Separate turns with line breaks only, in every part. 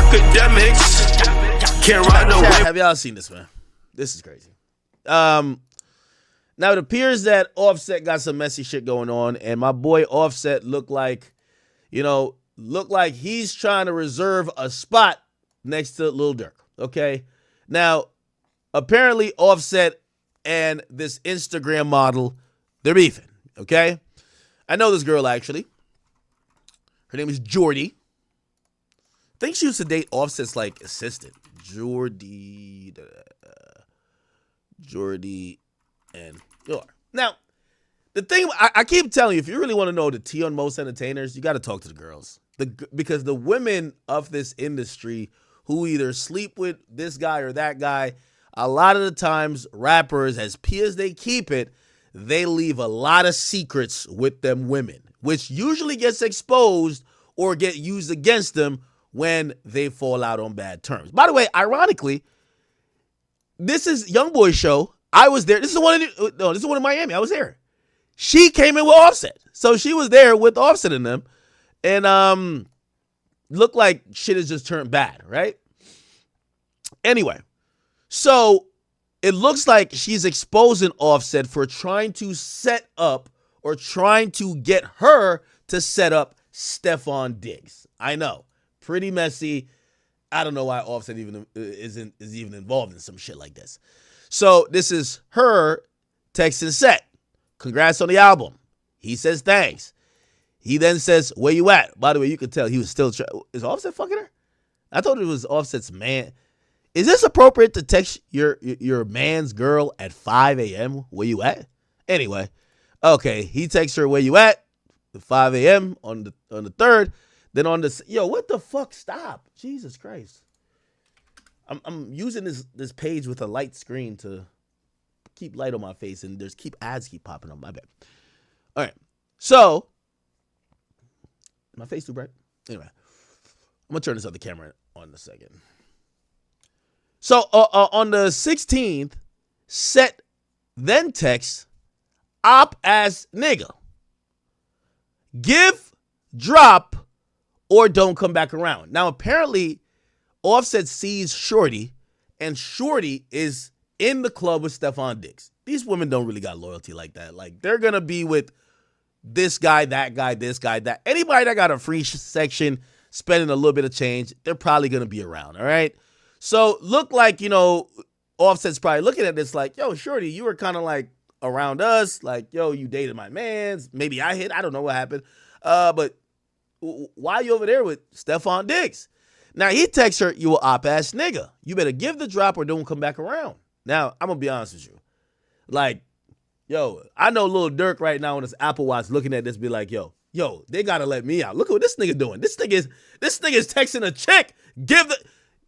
Akademiks. Can't ride no wave.
Have y'all seen this, man? This is crazy. Now it appears that Offset got some messy shit going on, and my boy Offset looked like he's trying to reserve a spot next to Lil Durk. Okay. Now, apparently Offset and this Instagram model, they're beefing. Okay. I know this girl actually. Her name is Jordy. I think she used to date Offset's like assistant. Jordy and Yor. Now, the thing I keep telling you, if you really want to know the tea on most entertainers, you got to talk to the girls. Because the women of this industry who either sleep with this guy or that guy, a lot of the times rappers, as pee as they keep it, they leave a lot of secrets with them women, which usually gets exposed or get used against them when they fall out on bad terms. By the way, ironically, this is YoungBoy's show. I was there. This is the one in Miami. I was there. She came in with Offset. So she was there with Offset in them. And looked like shit has just turned bad, right? Anyway, so it looks like she's exposing Offset for trying to set up or trying to get her to set up Stefon Diggs. I know. Pretty messy. I don't know why Offset even is even involved in some shit like this. So this is her texting Set. Congrats on the album. He says thanks. He then says, where you at? By the way, you could tell he was still is Offset fucking her? I thought it was Offset's man. Is this appropriate to text your man's girl at 5 a.m.? Where you at? Anyway, okay, he texts her where you at? 5 a.m. on the 3rd. Then on the what the fuck? Stop. Jesus Christ. I'm using this page with a light screen to keep light on my face, and there's ads keep popping up. My bad. All right. So my face too bright? Anyway, I'm gonna turn this other camera on in a second. So on the 16th, Set then texts op ass nigga. Give, drop, or don't come back around. Now, apparently, Offset sees Shorty, and Shorty is in the club with Stefon Diggs. These women don't really got loyalty like that. Like, they're going to be with this guy, that guy, this guy, that. Anybody that got a free section, spending a little bit of change, they're probably going to be around, all right? So, look like, Offset's probably looking at this like, yo, Shorty, you were kind of like around us. Like, yo, you dated my mans. Maybe I hit. I don't know what happened. But why are you over there with Stefon Diggs? Now, he texts her, you a op-ass nigga. You better give the drop or don't come back around. Now, I'm going to be honest with you. Like, yo, I know Lil Durk right now on his Apple Watch looking at this be like, yo, they got to let me out. Look at what this nigga doing. This nigga is texting a chick.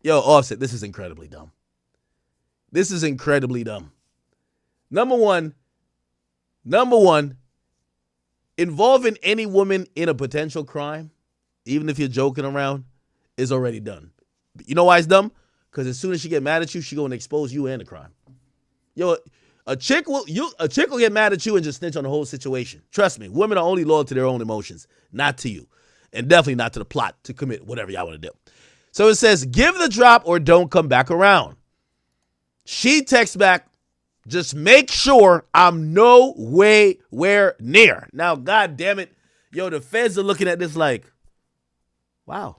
Yo, Offset, this is incredibly dumb. This is incredibly dumb. Number one, involving any woman in a potential crime, even if you're joking around, is already done. You know why it's dumb? Because as soon as she get mad at you, she going to expose you and the crime. Yo, a chick will get mad at you and just snitch on the whole situation. Trust me, women are only loyal to their own emotions, not to you. And definitely not to the plot to commit whatever y'all want to do. So it says, give the drop or don't come back around. She texts back, just make sure I'm nowhere near. Now, God damn it. Yo, the feds are looking at this like, wow,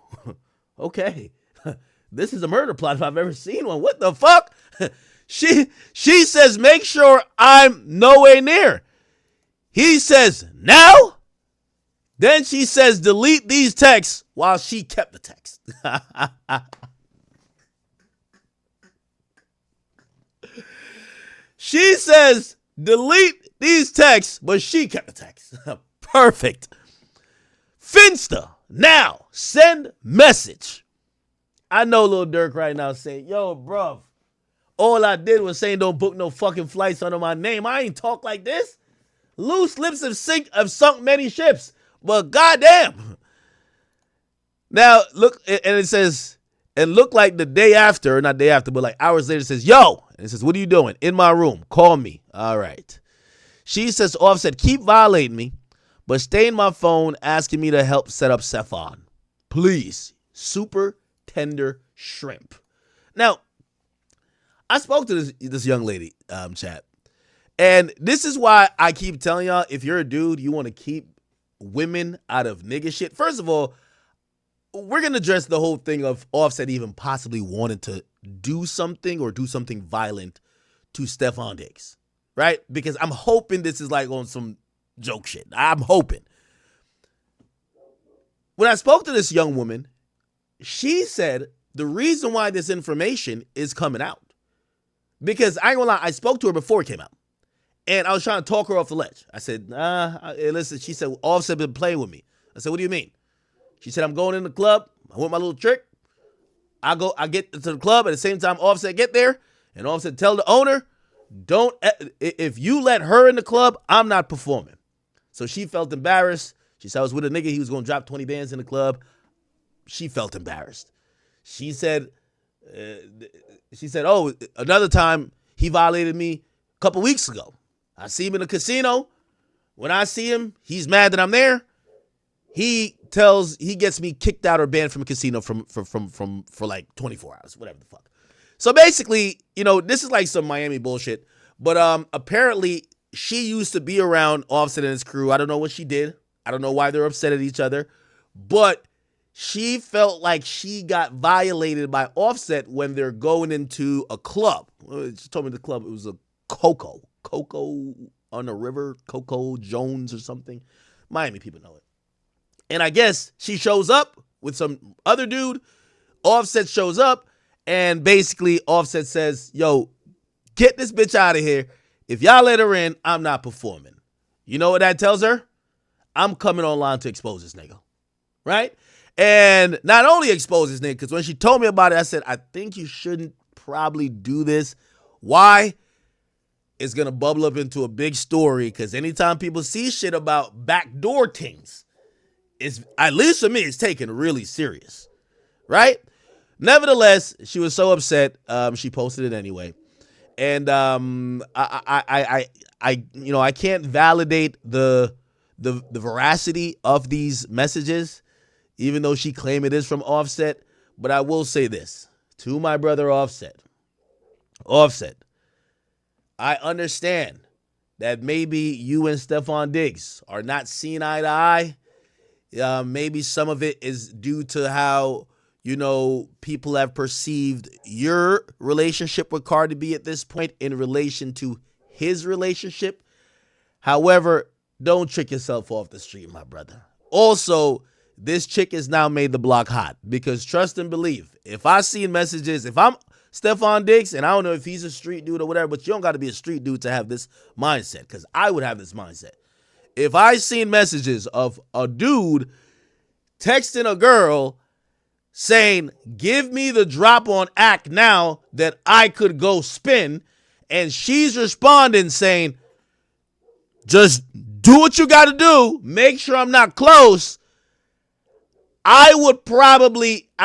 okay. This is a murder plot if I've ever seen one. What the fuck? She says, make sure I'm nowhere near. He says, now? Then she says, delete these texts while she kept the text. She says, delete these texts, but she kept the text. Perfect. Finsta, now, send message. I know Lil Durk right now saying, yo, bruv, all I did was saying don't book no fucking flights under my name. I ain't talk like this. Loose lips have sunk many ships, but goddamn. Now, look, and it says, and look like the day after, not day after, but like hours later, it says, yo. And it says, what are you doing? In my room. Call me. All right. She says, Offset, keep violating me, but stay in my phone asking me to help set up Stefon. Please. Super tender shrimp. Now, I spoke to this young lady, chat. And this is why I keep telling y'all, if you're a dude, you want to keep women out of nigga shit. First of all, we're going to address the whole thing of Offset even possibly wanted to do something or do something violent to Stefon Diggs, right? Because I'm hoping this is like on some joke shit. I'm hoping. When I spoke to this young woman, she said the reason why this information is coming out, because I ain't gonna lie, I spoke to her before it came out. And I was trying to talk her off the ledge. I said, listen, she said, Offset been playing with me. I said, what do you mean? She said, I'm going in the club. I want my little trick. I get to the club at the same time Offset get there. And Offset tell the owner, if you let her in the club, I'm not performing. So she felt embarrassed. She said I was with a nigga. He was going to drop 20 bands in the club. She felt embarrassed. She said, oh, another time he violated me a couple weeks ago. I see him in a casino. When I see him, he's mad that I'm there. He gets me kicked out or banned from a casino for like 24 hours, whatever the fuck. So basically, this is like some Miami bullshit. But apparently she used to be around Offset and his crew. I don't know what she did. I don't know why they're upset at each other. But she felt like she got violated by Offset when they're going into a club. She told me the club, it was a Coco on the river, Coco Jones or something. Miami people know it. And I guess she shows up with some other dude. Offset shows up, and basically Offset says, yo, get this bitch out of here. If y'all let her in, I'm not performing. You know what that tells her? I'm coming online to expose this nigga. Right? And not only expose this nigga, because when she told me about it, I said, I think you shouldn't probably do this. Why? It's going to bubble up into a big story, because anytime people see shit about backdoor tings, it's, at least for me, it's taken really serious. Right? Nevertheless, she was so upset, she posted it anyway. And I can't validate the veracity of these messages, even though she claimed it is from Offset. But I will say this to my brother Offset. Offset, I understand that maybe you and Stefon Diggs are not seeing eye to eye. Maybe some of it is due to how, people have perceived your relationship with Cardi B at this point in relation to his relationship. However, don't trick yourself off the street, my brother. Also, this chick has now made the block hot, because trust and believe, if I see messages, if I'm Stefon Diggs, and I don't know if he's a street dude or whatever, but you don't got to be a street dude to have this mindset, because I would have this mindset. If I seen messages of a dude texting a girl saying, give me the drop on act now that I could go spin, and she's responding saying, just do what you got to do, make sure I'm not close, I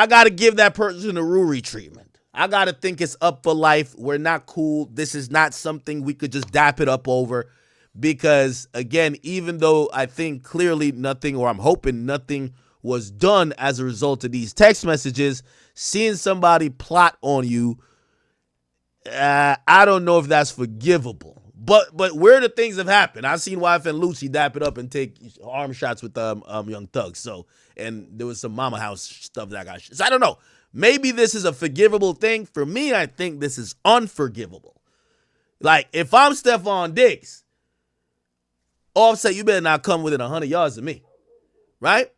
got to give that person a Ruri treatment. I got to think it's up for life. We're not cool. This is not something we could just dap it up over. Because, again, even though I think clearly nothing, or I'm hoping nothing was done as a result of these text messages, seeing somebody plot on you, I don't know if that's forgivable. But where the things have happened, I've seen Wife and Lucci dap it up and take arm shots with Young Thugs. So, and there was some Mama House stuff that got. So I don't know. Maybe this is a forgivable thing. For me, I think this is unforgivable. Like, if I'm Stefon Diggs, Offset, you better not come within 100 yards of me, right?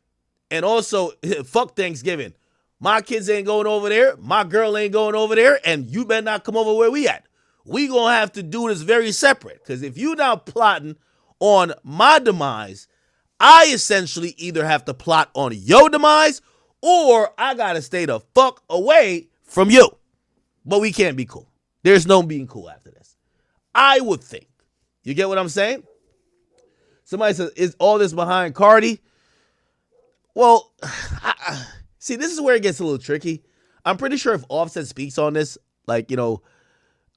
And also, fuck Thanksgiving. My kids ain't going over there. My girl ain't going over there. And you better not come over where we at. We gonna have to do this very separate. Because if you now plotting on my demise, I essentially either have to plot on your demise, or I gotta stay the fuck away from you. But we can't be cool. There's no being cool after this. I would think. You get what I'm saying? Somebody says, is all this behind Cardi? Well, see, this is where it gets a little tricky. I'm pretty sure if Offset speaks on this, I don't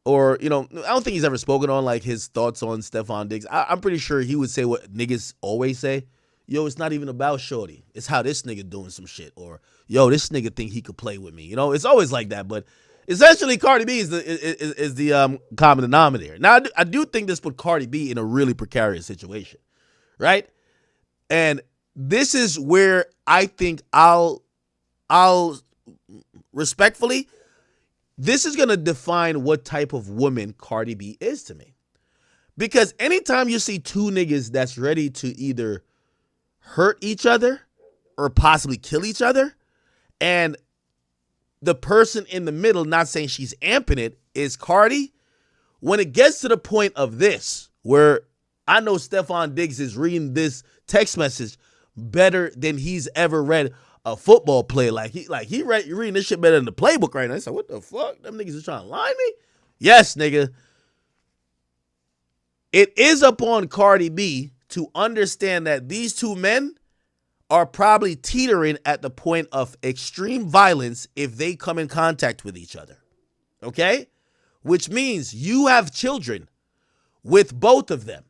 think he's ever spoken on, his thoughts on Stefon Diggs. I'm pretty sure he would say what niggas always say. yo, it's not even about Shorty. It's how this nigga doing some shit. Or, yo, this nigga think he could play with me. You know, it's always like that. But essentially, Cardi B is the common denominator. Now, I do think this put Cardi B in a really precarious situation, right? And this is where I think I'll respectfully, this is going to define what type of woman Cardi B is to me. Because anytime you see two niggas that's ready to either hurt each other or possibly kill each other, and the person in the middle, not saying she's amping it, is Cardi, when it gets to the point of this, where I know Stefon Diggs is reading this text message better than he's ever read a football play. He reading this shit better than the playbook right now. He's like, what the fuck? Them niggas is trying to lie me? Yes, nigga. It is upon Cardi B to understand that these two men are probably teetering at the point of extreme violence if they come in contact with each other. Okay? Which means you have children with both of them.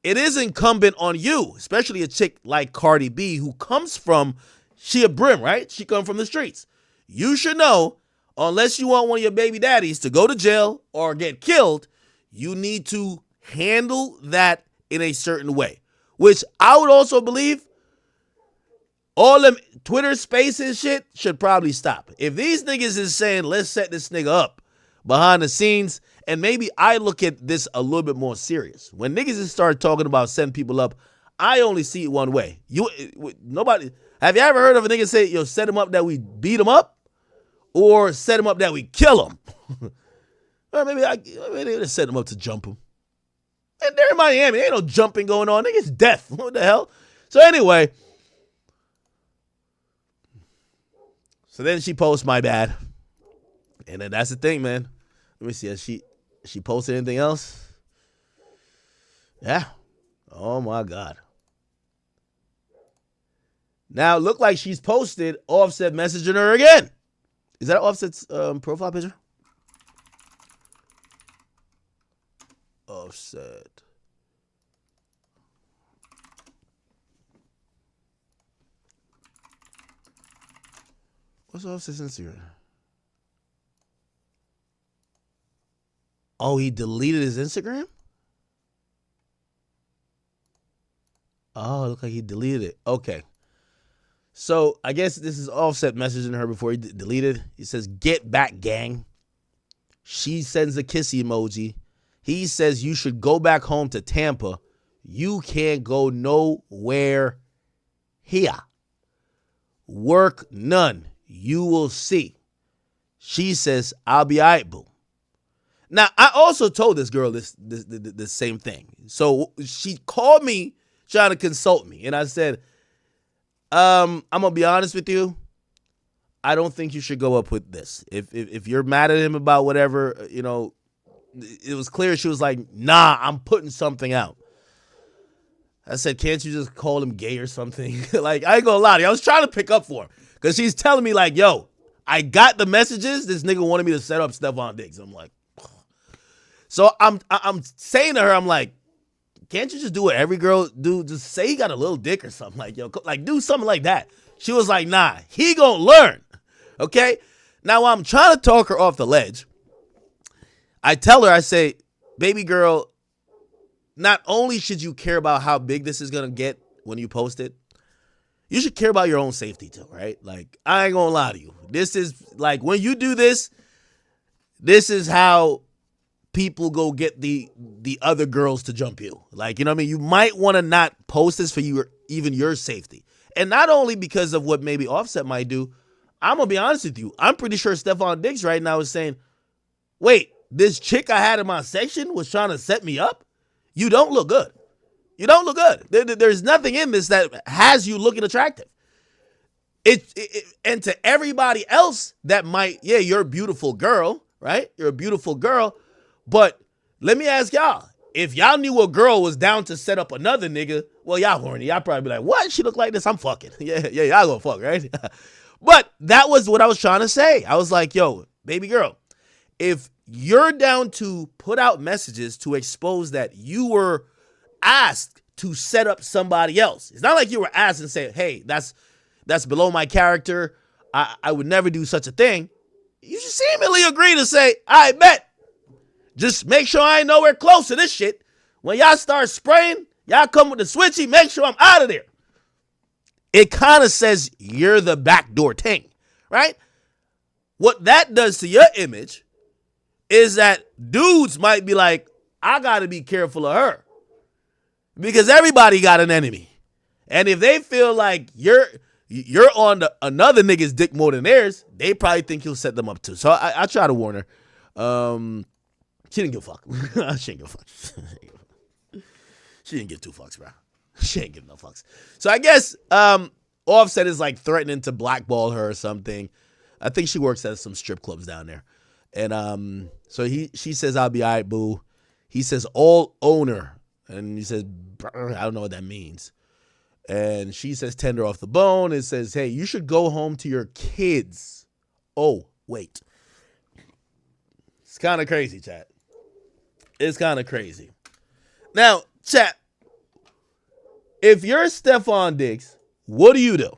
It is incumbent on you, especially a chick like Cardi B who comes from, she a brim, right? She come from the streets. You should know, unless you want one of your baby daddies to go to jail or get killed, you need to handle that in a certain way. Which I would also believe all them Twitter spaces shit should probably stop. If these niggas is saying, let's set this nigga up behind the scenes, and maybe I look at this a little bit more serious. When niggas start talking about setting people up, I only see it one way. Nobody, have you ever heard of a nigga say, yo, set him up that we beat him up? Or set him up that we kill him? Or maybe they set him up to jump him. And they're in Miami. Ain't no jumping going on. Nigga, it's death. What the hell? So anyway. So then she posts my bad. And then that's the thing, man. Let me see. Has she posted anything else? Yeah. Oh my God. Now it looked like she's posted Offset messaging her again. Is that Offset's profile picture? Offset. What's Offset's Instagram? Oh, he deleted his Instagram? Oh, it looked like he deleted it. Okay. So I guess this is Offset messaging her before he deleted. He says, get back, gang. She sends a kissy emoji. He says you should go back home to Tampa. You can't go nowhere here. Work none. You will see. She says, I'll be all right, boo. Now, I also told this girl this same thing. So she called me trying to consult me. And I said, I'm going to be honest with you. I don't think you should go up with this. If you're mad at him about whatever, you know, it was clear she was like, nah, I'm putting something out. I said, can't you just call him gay or something? Like, I ain't gonna lie to you. I was trying to pick up for him. Because she's telling me like, yo, I got the messages. This nigga wanted me to set up Stefon Diggs. I'm like, ugh. So I'm saying to her, I'm like, can't you just do what every girl do? Just say he got a little dick or something. Like, yo, like do something like that. She was like, nah, he gonna learn. Okay? Now, while I'm trying to talk her off the ledge, I tell her, I say, baby girl, not only should you care about how big this is going to get when you post it, you should care about your own safety too, right? Like, I ain't going to lie to you. This is, like, when you do this, this is how people go get the other girls to jump you. Like, you know what I mean? You might want to not post this for even your safety. And not only because of what maybe Offset might do, I'm going to be honest with you. I'm pretty sure Stefon Diggs right now is saying, wait, this chick I had in my section was trying to set me up? You don't look good. You don't look good. There's nothing in this that has you looking attractive. And to everybody else that might, yeah, you're a beautiful girl, right? You're a beautiful girl. But let me ask y'all, if y'all knew a girl was down to set up another nigga, well, y'all horny. Y'all probably be like, what? She look like this? I'm fucking. Yeah, y'all gonna fuck, right? But that was what I was trying to say. I was like, yo, baby girl, if you're down to put out messages to expose that you were asked to set up somebody else. It's not like you were asked and said, hey, that's below my character. I would never do such a thing. You should seemingly agree to say, I bet. Just make sure I ain't nowhere close to this shit. When y'all start spraying, y'all come with the switchy, make sure I'm out of there. It kind of says you're the backdoor ting, right? What that does to your image is that dudes might be like, I got to be careful of her. Because everybody got an enemy. And if they feel like you're on another nigga's dick more than theirs, they probably think you'll set them up too. So I try to warn her. She didn't give a fuck. She didn't give a fuck. She didn't give two fucks, bro. She ain't give no fucks. So I guess Offset is like threatening to blackball her or something. I think she works at some strip clubs down there. And so she says, I'll be all right, boo. He says, all owner. And he says, I don't know what that means. And she says, tender off the bone. It says, hey, you should go home to your kids. Oh, wait. It's kind of crazy, chat. It's kind of crazy. Now, chat, if you're Stefon Diggs, what do you do?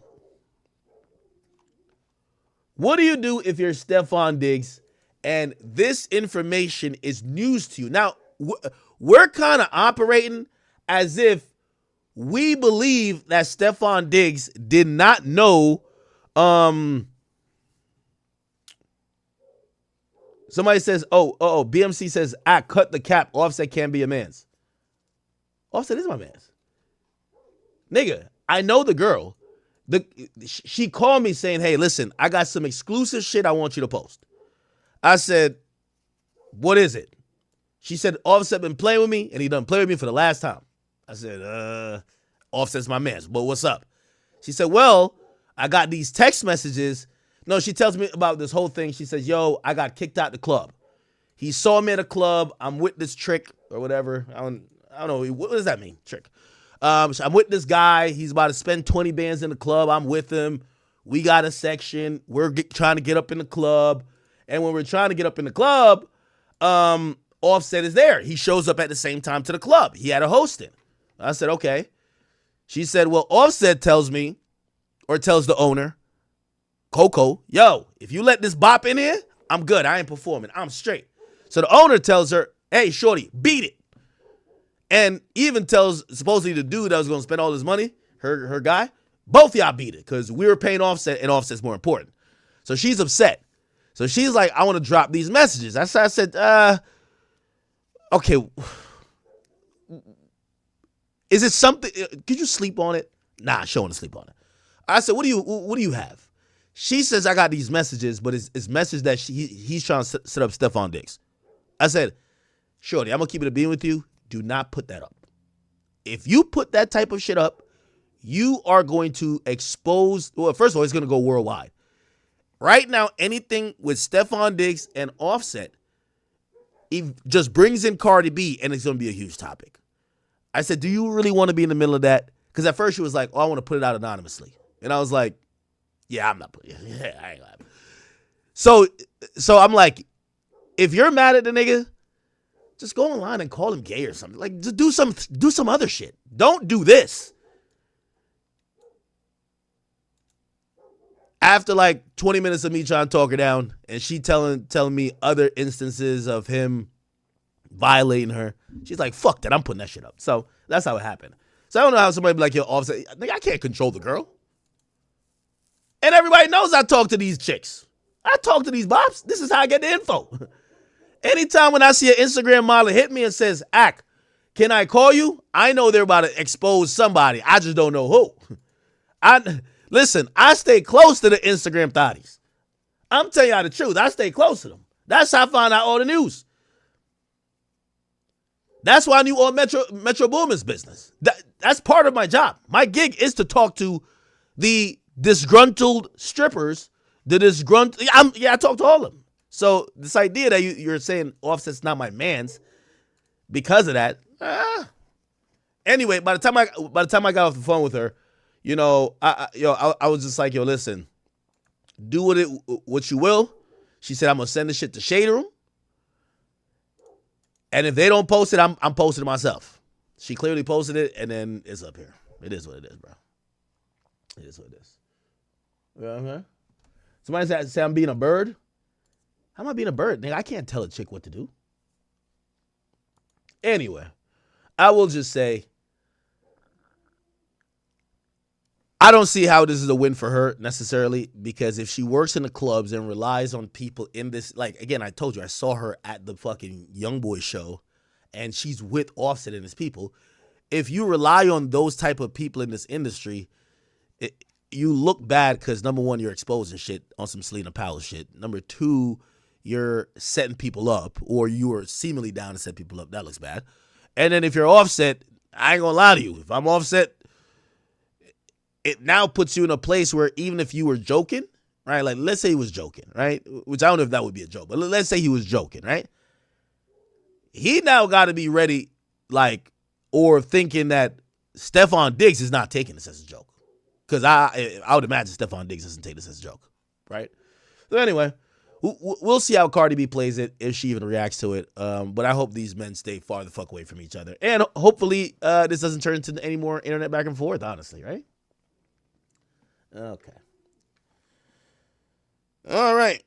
What do you do if you're Stefon Diggs and this information is news to you? Now, we're kind of operating as if we believe that Stefon Diggs did not know. Somebody says, BMC says, I cut the cap. Offset can't be a man's. Offset is my man's. Nigga, I know the girl. She called me saying, hey, listen, I got some exclusive shit I want you to post. I said, what is it? She said, Offset been playing with me, and he done played with me for the last time. I said, Offset's my man, but what's up? She said, well, I got these text messages. No, she tells me about this whole thing. She says, yo, I got kicked out the club. He saw me at a club. I'm with this trick or whatever. I don't know. What does that mean, trick? So I'm with this guy. He's about to spend 20 bands in the club. I'm with him. We got a section. We're trying to get up in the club. And when we're trying to get up in the club, Offset is there. He shows up at the same time to the club. He had a hosting. I said, okay. She said, well, Offset tells me, or tells the owner, Coco, yo, if you let this bop in here, I'm good. I ain't performing. I'm straight. So the owner tells her, hey, shorty, beat it. And even tells supposedly the dude that was going to spend all his money, her guy, both y'all beat it because we were paying Offset and Offset's more important. So she's upset. So she's like, I want to drop these messages. I said, okay. Is it something? Could you sleep on it? Nah, she don't want to sleep on it. I said, what do you have? She says, I got these messages, but it's message that he's trying to set up Stefon Diggs. I said, shorty, I'm going to keep it a being with you. Do not put that up. If you put that type of shit up, you are going to expose, well, first of all, it's going to go worldwide. Right now, anything with Stefon Diggs and Offset, he just brings in Cardi B, and it's going to be a huge topic. I said, do you really want to be in the middle of that? Because at first she was like, oh, I want to put it out anonymously. And I was like, yeah, I'm not putting it. Yeah, I ain't lying. So I'm like, if you're mad at the nigga, just go online and call him gay or something. Like, just do some other shit. Don't do this. After like 20 minutes of me trying to talk her down and she telling me other instances of him violating her, she's like, fuck that, I'm putting that shit up. So that's how it happened. So I don't know how somebody be like, yo, Offset, nigga, I can't control the girl. And everybody knows I talk to these chicks. I talk to these bops. This is how I get the info. Anytime when I see an Instagram model hit me and says, Ak, can I call you? I know they're about to expose somebody. I just don't know who. Listen, I stay close to the Instagram thotties. I'm telling y'all the truth. I stay close to them. That's how I find out all the news. That's why I knew all Metro Boomin's business. That's part of my job. My gig is to talk to the disgruntled strippers, I talk to all of them. So this idea that you're saying Offset's not my man's because of that. Anyway, by the time I got off the phone with her, you know, I was just like, yo, listen, do what you will. She said, I'm gonna send the shit to Shade Room, and if they don't post it, I'm posting it myself. She clearly posted it, and then it's up here. It is what it is, bro. It is what it is. Uh-huh. Somebody say I'm being a bird. How am I being a bird? Nigga, I can't tell a chick what to do. Anyway, I will just say, I don't see how this is a win for her necessarily, because if she works in the clubs and relies on people in this, like, again, I told you, I saw her at the fucking YoungBoy show, and she's with Offset and his people. If you rely on those type of people in this industry, you look bad because, number one, you're exposing shit on some Selena Powell shit. Number two, you're setting people up, or you are seemingly down to set people up. That looks bad. And then if you're Offset, I ain't gonna lie to you. If I'm Offset, it now puts you in a place where even if you were joking, right? Like, let's say he was joking, right? Which I don't know if that would be a joke, but let's say he was joking, right? He now got to be ready, like, or thinking that Stefon Diggs is not taking this as a joke. Because I would imagine Stefon Diggs doesn't take this as a joke, right? So anyway, we'll see how Cardi B plays it, if she even reacts to it. But I hope these men stay far the fuck away from each other. And hopefully this doesn't turn into any more internet back and forth, honestly, right? Okay. All right.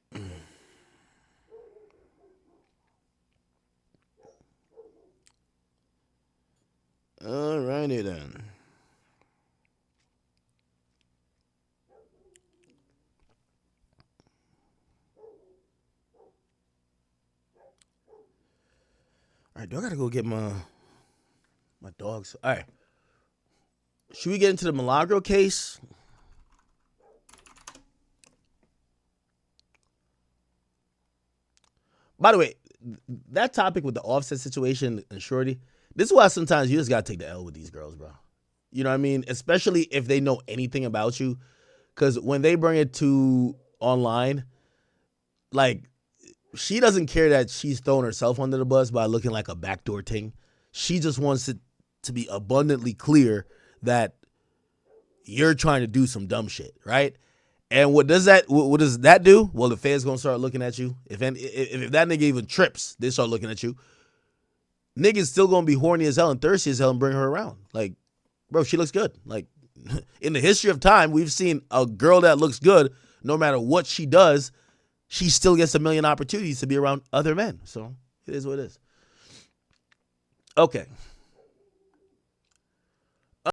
All righty then. All right, do I gotta go get my dogs? All right. Should we get into the Milagro case? By the way, that topic with the Offset situation and Shorty, this is why sometimes you just gotta take the L with these girls, bro. You know what I mean? Especially if they know anything about you. Because when they bring it to online, like, she doesn't care that she's throwing herself under the bus by looking like a backdoor ting. She just wants it to be abundantly clear that you're trying to do some dumb shit, right? And what does that do? Well, the feds gonna start looking at you. If that nigga even trips, they start looking at you. Niggas still gonna be horny as hell and thirsty as hell and bring her around. Like, bro, she looks good. Like, in the history of time, we've seen a girl that looks good, no matter what she does, she still gets a million opportunities to be around other men. So it is what it is. Okay.